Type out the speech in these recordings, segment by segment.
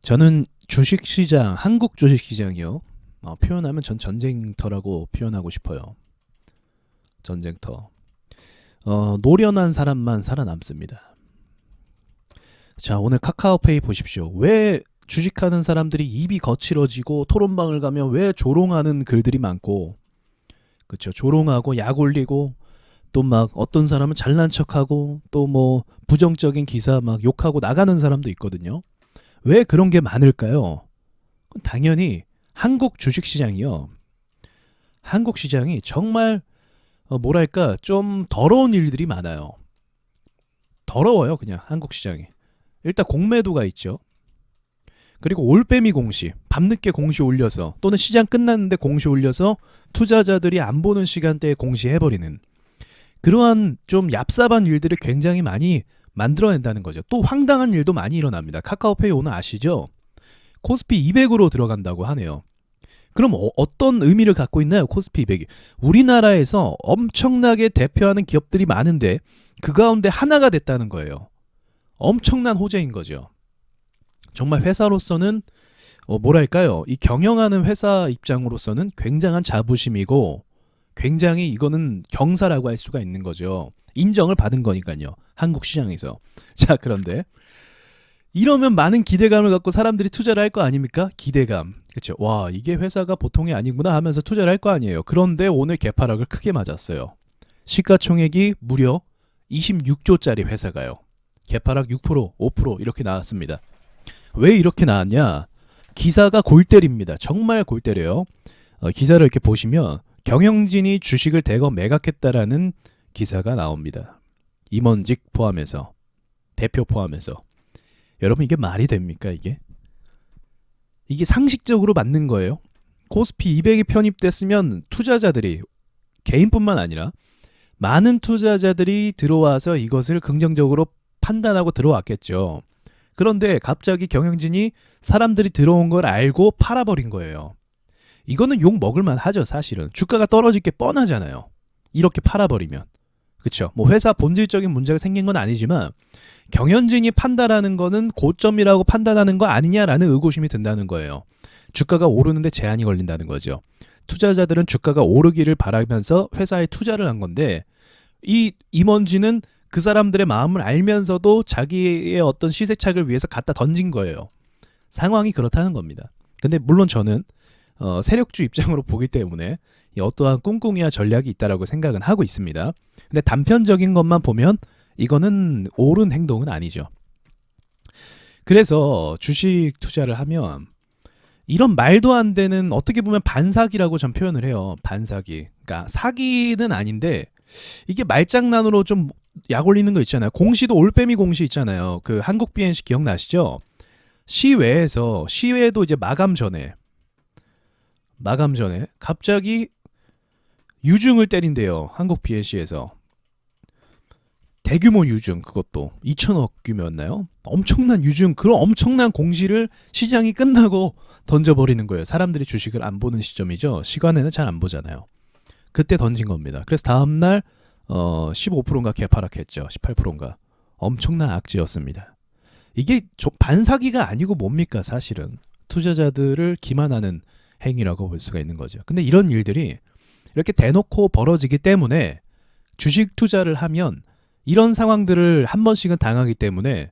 저는 주식시장, 한국 주식시장이요. 표현하면 전 전쟁터라고 표현하고 싶어요. 전쟁터. 노련한 사람만 살아남습니다. 자, 오늘 카카오페이 보십시오. 왜 주식하는 사람들이 입이 거칠어지고 토론방을 가면 왜 조롱하는 글들이 많고, 그쵸? 조롱하고 약 올리고 또 막 어떤 사람은 잘난 척하고 또 뭐 부정적인 기사 막 욕하고 나가는 사람도 있거든요. 왜 그런 게 많을까요? 당연히 한국 주식시장이요. 한국 시장이 정말 뭐랄까 좀 더러운 일들이 많아요. 더러워요, 그냥 한국 시장이. 일단 공매도가 있죠. 그리고 올빼미 공시, 밤늦게 공시 올려서 또는 시장 끝났는데 공시 올려서 투자자들이 안 보는 시간대에 공시해버리는 그러한 좀 얍삽한 일들을 굉장히 많이 만들어낸다는 거죠. 또 황당한 일도 많이 일어납니다. 카카오페이 오늘 아시죠? 코스피 200으로 들어간다고 하네요. 그럼 어떤 의미를 갖고 있나요? 코스피 200이. 우리나라에서 엄청나게 대표하는 기업들이 많은데 그 가운데 하나가 됐다는 거예요. 엄청난 호재인 거죠. 정말 회사로서는 뭐랄까요? 이 경영하는 회사 입장으로서는 굉장한 자부심이고 굉장히 이거는 경사라고 할 수가 있는 거죠. 인정을 받은 거니까요. 한국 시장에서. 자, 그런데 이러면 많은 기대감을 갖고 사람들이 투자를 할 거 아닙니까? 기대감. 그렇죠. 와, 이게 회사가 보통이 아니구나 하면서 투자를 할 거 아니에요. 그런데 오늘 개파락을 크게 맞았어요. 시가총액이 무려 26조짜리 회사가요. 개파락 6%, 5% 이렇게 나왔습니다. 왜 이렇게 나왔냐? 기사가 골 때립니다. 정말 골 때려요. 기사를 이렇게 보시면 경영진이 주식을 대거 매각했다라는 기사가 나옵니다. 임원직 포함해서, 대표 포함해서. 여러분 이게 말이 됩니까 이게? 이게 상식적으로 맞는 거예요? 코스피 200이 편입됐으면 투자자들이 개인뿐만 아니라 많은 투자자들이 들어와서 이것을 긍정적으로 판단하고 들어왔겠죠. 그런데 갑자기 경영진이 사람들이 들어온 걸 알고 팔아버린 거예요. 이거는 욕 먹을만 하죠. 사실은 주가가 떨어질 게 뻔하잖아요. 이렇게 팔아버리면. 그쵸? 뭐 회사 본질적인 문제가 생긴 건 아니지만 경영진이 판단하는 거는 고점이라고 판단하는 거 아니냐라는 의구심이 든다는 거예요. 주가가 오르는데 제한이 걸린다는 거죠. 투자자들은 주가가 오르기를 바라면서 회사에 투자를 한 건데 이 임원진은 그 사람들의 마음을 알면서도 자기의 어떤 시세착을 위해서 갖다 던진 거예요. 상황이 그렇다는 겁니다. 근데 물론 저는 세력주 입장으로 보기 때문에 어떠한 꿍꿍이와 전략이 있다라고 생각은 하고 있습니다. 근데 단편적인 것만 보면 이거는 옳은 행동은 아니죠. 그래서 주식 투자를 하면 이런 말도 안 되는 어떻게 보면 반사기라고 전 표현을 해요. 반사기. 그러니까 사기는 아닌데 이게 말장난으로 좀 약 올리는 거 있잖아요. 공시도 올빼미 공시 있잖아요. 그 한국 BNC 기억나시죠? 시외에도 이제 마감 전에 갑자기 유증을 때린대요. 한국 BNC에서. 대규모 유증, 그것도 2천억 규모였나요? 엄청난 유증, 그런 엄청난 공시를 시장이 끝나고 던져버리는 거예요. 사람들이 주식을 안 보는 시점이죠. 시간에는 잘 안 보잖아요. 그때 던진 겁니다. 그래서 다음날 15%인가 개파락했죠. 18%인가. 엄청난 악재였습니다. 이게 반사기가 아니고 뭡니까 사실은. 투자자들을 기만하는 행위라고 볼 수가 있는 거죠. 근데 이런 일들이 이렇게 대놓고 벌어지기 때문에 주식 투자를 하면 이런 상황들을 한 번씩은 당하기 때문에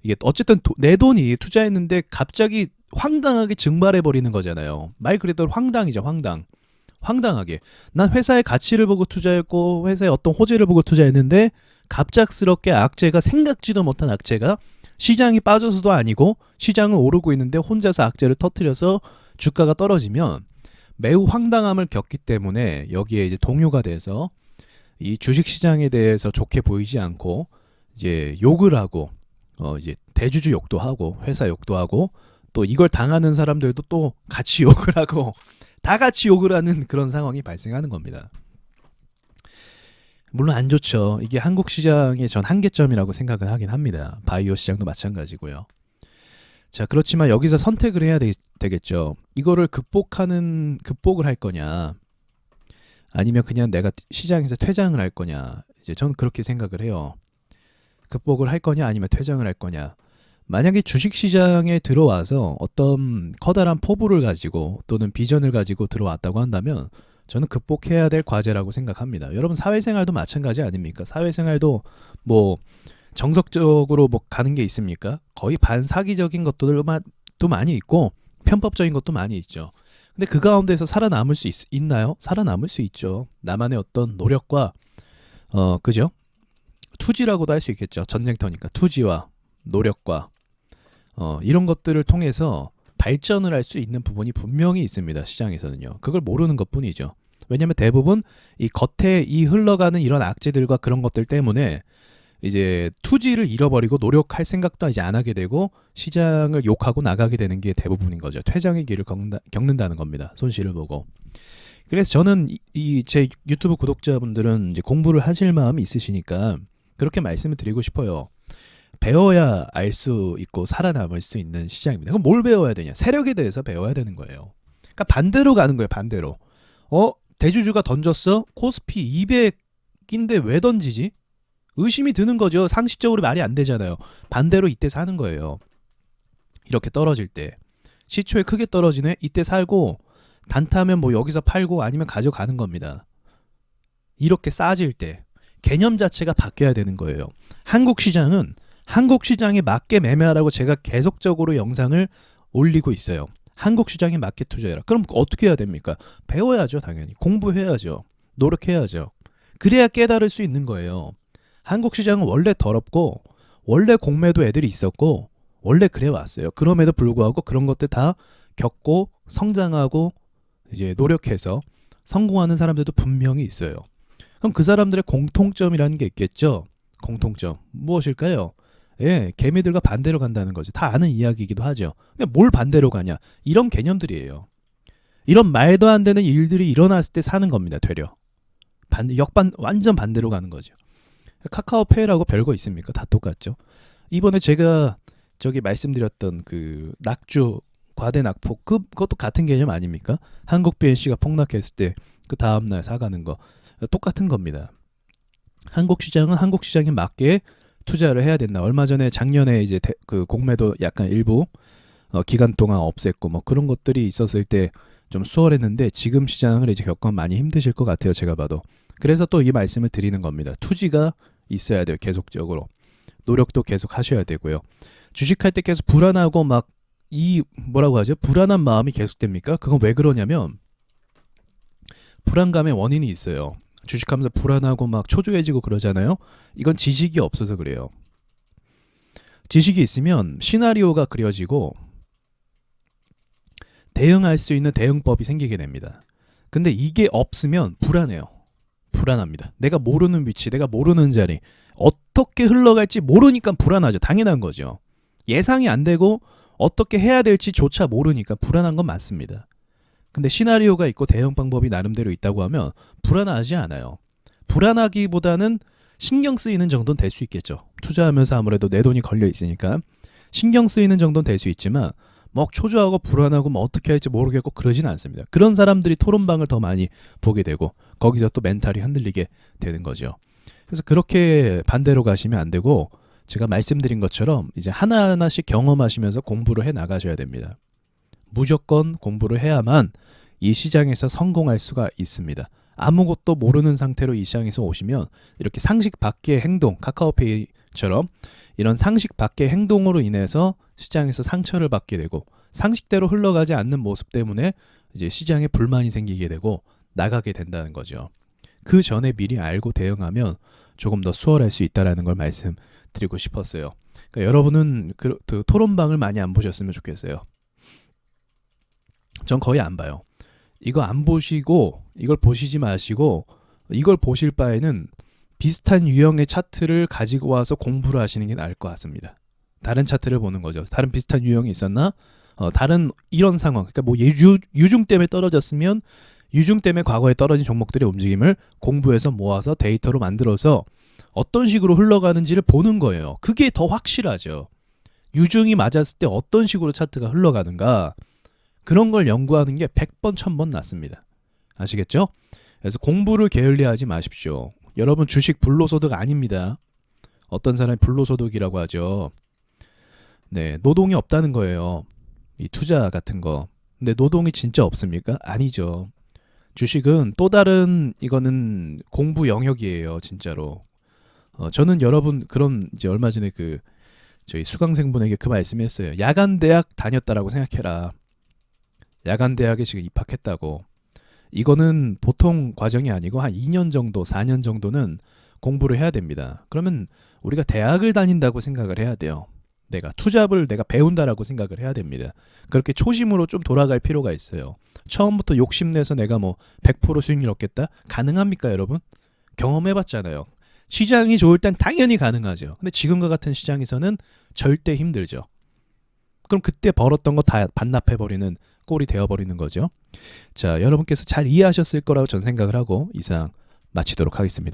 이게 어쨌든 내 돈이 투자했는데 갑자기 황당하게 증발해버리는 거잖아요. 말 그대로 황당이죠. 황당하게. 난 회사의 가치를 보고 투자했고 회사의 어떤 호재를 보고 투자했는데 갑작스럽게 악재가 생각지도 못한 악재가 시장이 빠져서도 아니고 시장은 오르고 있는데 혼자서 악재를 터뜨려서 주가가 떨어지면 매우 황당함을 겪기 때문에 여기에 이제 동요가 돼서 이 주식시장에 대해서 좋게 보이지 않고 이제 욕을 하고 이제 대주주 욕도 하고 회사 욕도 하고 또 이걸 당하는 사람들도 또 같이 욕을 하고 다 같이 욕을 하는 그런 상황이 발생하는 겁니다. 물론 안 좋죠. 이게 한국 시장의 전 한계점이라고 생각을 하긴 합니다. 바이오 시장도 마찬가지고요. 자, 그렇지만 여기서 선택을 해야 되겠죠. 이거를 극복을 할 거냐, 아니면 그냥 내가 시장에서 퇴장을 할 거냐. 이제 저는 그렇게 생각을 해요. 극복을 할 거냐, 아니면 퇴장을 할 거냐. 만약에 주식시장에 들어와서 어떤 커다란 포부를 가지고 또는 비전을 가지고 들어왔다고 한다면 저는 극복해야 될 과제라고 생각합니다. 여러분 사회생활도 마찬가지 아닙니까? 사회생활도 뭐 정석적으로 뭐 가는 게 있습니까? 거의 반사기적인 것들도 많이 있고 편법적인 것도 많이 있죠. 근데 그 가운데서 살아남을 수 있나요? 살아남을 수 있죠. 나만의 어떤 노력과 그죠? 투지라고도 할 수 있겠죠. 전쟁터니까 투지와 노력과 이런 것들을 통해서 발전을 할 수 있는 부분이 분명히 있습니다. 시장에서는요. 그걸 모르는 것뿐이죠. 왜냐하면 대부분 이 겉에 이 흘러가는 이런 악재들과 그런 것들 때문에 이제 투지를 잃어버리고 노력할 생각도 이제 안 하게 되고 시장을 욕하고 나가게 되는 게 대부분인 거죠. 퇴장의 길을 겪는다는 겁니다. 손실을 보고. 그래서 저는 제 유튜브 구독자분들은 이제 공부를 하실 마음이 있으시니까 그렇게 말씀을 드리고 싶어요. 배워야 알 수 있고 살아남을 수 있는 시장입니다. 그럼 뭘 배워야 되냐? 세력에 대해서 배워야 되는 거예요. 그러니까 반대로 가는 거예요. 반대로. 대주주가 던졌어? 코스피 200인데 왜 던지지? 의심이 드는 거죠. 상식적으로 말이 안 되잖아요. 반대로 이때 사는 거예요. 이렇게 떨어질 때. 시초에 크게 떨어지네? 이때 살고 단타면 뭐 여기서 팔고 아니면 가져가는 겁니다. 이렇게 싸질 때. 개념 자체가 바뀌어야 되는 거예요. 한국 시장은 한국 시장에 맞게 매매하라고 제가 계속적으로 영상을 올리고 있어요. 한국 시장에 맞게 투자해라. 그럼 어떻게 해야 됩니까? 배워야죠. 당연히. 공부해야죠. 노력해야죠. 그래야 깨달을 수 있는 거예요. 한국 시장은 원래 더럽고 원래 공매도 애들이 있었고 원래 그래 왔어요. 그럼에도 불구하고 그런 것들 다 겪고 성장하고 이제 노력해서 성공하는 사람들도 분명히 있어요. 그럼 그 사람들의 공통점이라는 게 있겠죠. 공통점 무엇일까요? 예, 개미들과 반대로 간다는 거지. 다 아는 이야기이기도 하죠. 근데 뭘 반대로 가냐? 이런 개념들이에요. 이런 말도 안 되는 일들이 일어났을 때 사는 겁니다. 되려. 완전 반대로 가는 거죠. 카카오페이라고 별거 있습니까? 다 똑같죠. 이번에 제가 말씀드렸던 그 낙주 과대 낙폭 그것도 같은 개념 아닙니까? 한국 BNC가 폭락했을 때 그 다음날 사가는 거 똑같은 겁니다. 한국 시장은 한국 시장에 맞게 투자를 해야 된다. 얼마 전에 작년에 이제 그 공매도 약간 일부 기간 동안 없앴고 뭐 그런 것들이 있었을 때 좀 수월했는데 지금 시장을 이제 겪으면 많이 힘드실 것 같아요. 제가 봐도. 그래서 또 이 말씀을 드리는 겁니다. 투지가 있어야 돼요. 계속적으로. 노력도 계속 하셔야 되고요. 주식할 때 계속 불안하고 막 뭐라고 하죠? 불안한 마음이 계속됩니까? 그건 왜 그러냐면 불안감의 원인이 있어요. 주식하면서 불안하고 막 초조해지고 그러잖아요. 이건 지식이 없어서 그래요. 지식이 있으면 시나리오가 그려지고 대응할 수 있는 대응법이 생기게 됩니다. 근데 이게 없으면 불안해요. 불안합니다. 내가 모르는 위치, 내가 모르는 자리, 어떻게 흘러갈지 모르니까 불안하죠. 당연한 거죠. 예상이 안 되고 어떻게 해야 될지조차 모르니까 불안한 건 맞습니다. 근데 시나리오가 있고 대응 방법이 나름대로 있다고 하면 불안하지 않아요. 불안하기보다는 신경 쓰이는 정도는 될 수 있겠죠. 투자하면서 아무래도 내 돈이 걸려 있으니까 신경 쓰이는 정도는 될 수 있지만 막 초조하고 불안하고 뭐 어떻게 할지 모르겠고 그러진 않습니다. 그런 사람들이 토론방을 더 많이 보게 되고 거기서 또 멘탈이 흔들리게 되는 거죠. 그래서 그렇게 반대로 가시면 안 되고 제가 말씀드린 것처럼 이제 하나하나씩 경험하시면서 공부를 해 나가셔야 됩니다. 무조건 공부를 해야만 이 시장에서 성공할 수가 있습니다. 아무것도 모르는 상태로 이 시장에서 오시면 이렇게 상식 밖의 행동, 카카오페이처럼 이런 상식 밖의 행동으로 인해서 시장에서 상처를 받게 되고 상식대로 흘러가지 않는 모습 때문에 이제 시장에 불만이 생기게 되고 나가게 된다는 거죠. 그 전에 미리 알고 대응하면 조금 더 수월할 수 있다는 걸 말씀드리고 싶었어요. 그러니까 여러분은 그 토론방을 많이 안 보셨으면 좋겠어요. 전 거의 안 봐요. 이거 안 보시고 이걸 보시지 마시고 이걸 보실 바에는 비슷한 유형의 차트를 가지고 와서 공부를 하시는 게 나을 것 같습니다. 다른 차트를 보는 거죠. 다른 비슷한 유형이 있었나? 다른 이런 상황. 그러니까 뭐 유중 때문에 떨어졌으면 유중 때문에 과거에 떨어진 종목들의 움직임을 공부해서 모아서 데이터로 만들어서 어떤 식으로 흘러가는지를 보는 거예요. 그게 더 확실하죠. 유중이 맞았을 때 어떤 식으로 차트가 흘러가는가 그런 걸 연구하는 게 100번 1000번 낫습니다. 아시겠죠? 그래서 공부를 게을리하지 마십시오. 여러분 주식 불로소득 아닙니다. 어떤 사람이 불로소득이라고 하죠. 네, 노동이 없다는 거예요. 이 투자 같은 거. 근데 노동이 진짜 없습니까? 아니죠. 주식은 또 다른 이거는 공부 영역이에요, 진짜로. 저는 여러분 그런 이제 얼마 전에 그 저희 수강생분에게 그 말씀했어요. 야간 대학 다녔다라고 생각해라. 야간 대학에 지금 입학했다고. 이거는 보통 과정이 아니고 한 2년 정도, 4년 정도는 공부를 해야 됩니다. 그러면 우리가 대학을 다닌다고 생각을 해야 돼요. 내가 투잡을 내가 배운다라고 생각을 해야 됩니다. 그렇게 초심으로 좀 돌아갈 필요가 있어요. 처음부터 욕심내서 내가 뭐 100% 수익률 얻겠다? 가능합니까, 여러분? 경험해봤잖아요. 시장이 좋을 땐 당연히 가능하죠. 근데 지금과 같은 시장에서는 절대 힘들죠. 그럼 그때 벌었던 거 다 반납해버리는 꼴이 되어버리는 거죠. 자, 여러분께서 잘 이해하셨을 거라고 전 생각을 하고 이상 마치도록 하겠습니다.